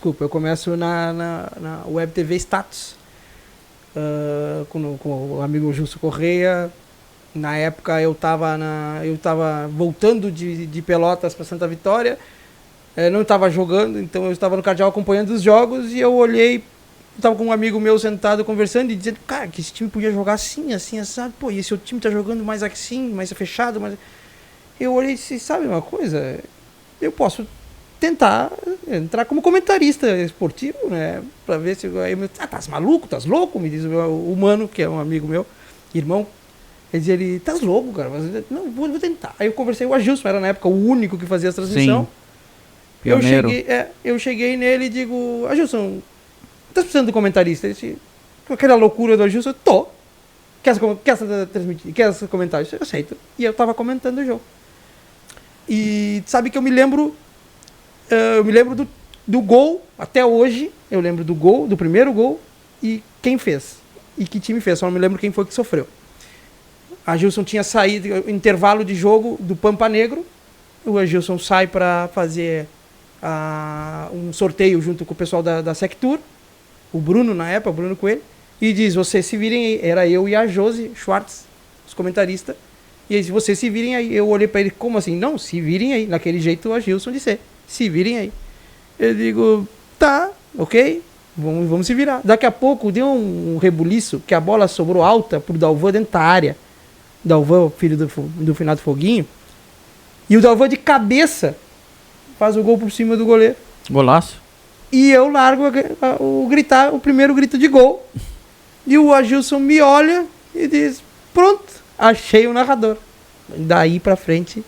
Desculpa, eu começo na Web TV Status, com o amigo Justo Correia. Na época eu tava voltando de Pelotas para Santa Vitória, não estava jogando, então eu estava no Cardeal acompanhando os jogos e eu olhei, estava com um amigo meu sentado conversando e dizendo, cara, que esse time podia jogar assim, assim, assim, pô, e esse outro time tá jogando mais assim, mais fechado, mais... Eu olhei e disse, sabe uma coisa, eu posso tentar entrar como comentarista esportivo, né, pra ver se... Aí eu, tá maluco, tá louco, me diz o Mano, que é um amigo meu, irmão. Ele tá louco, cara, mas não, vou tentar. Aí eu conversei com o Agilson, era na época o único que fazia a transmissão. Sim, pioneiro. Eu cheguei nele e digo, Agilson, tá precisando de comentarista? Ele disse, com aquela loucura do Agilson, tô. Quer transmitir? Quer comentar? Eu aceito. E eu tava comentando o jogo. E sabe que eu me lembro do gol, até hoje, eu lembro do gol, do primeiro gol, e quem fez. E que time fez, só não me lembro quem foi que sofreu. A Agilson tinha saído, intervalo de jogo do Pampa Negro, o Agilson sai para fazer um sorteio junto com o pessoal da Sectur, o Bruno na época, o Bruno Coelho, e diz, vocês se virem aí, era eu e a Josi Schwartz, os comentaristas, e ele disse, vocês se virem aí. Eu olhei para ele, como assim? Não, se virem aí, naquele jeito o Agilson disse, se virem aí. Eu digo, tá, ok, vamos se virar. Daqui a pouco deu um rebuliço, que a bola sobrou alta pro Dalvan dentro da área, Dalvan, filho do finado Foguinho, e o Dalvan de cabeça faz o gol por cima do goleiro. Golaço. E eu largo o primeiro grito de gol. E o Agilson me olha e diz, pronto, achei o narrador. Daí pra frente,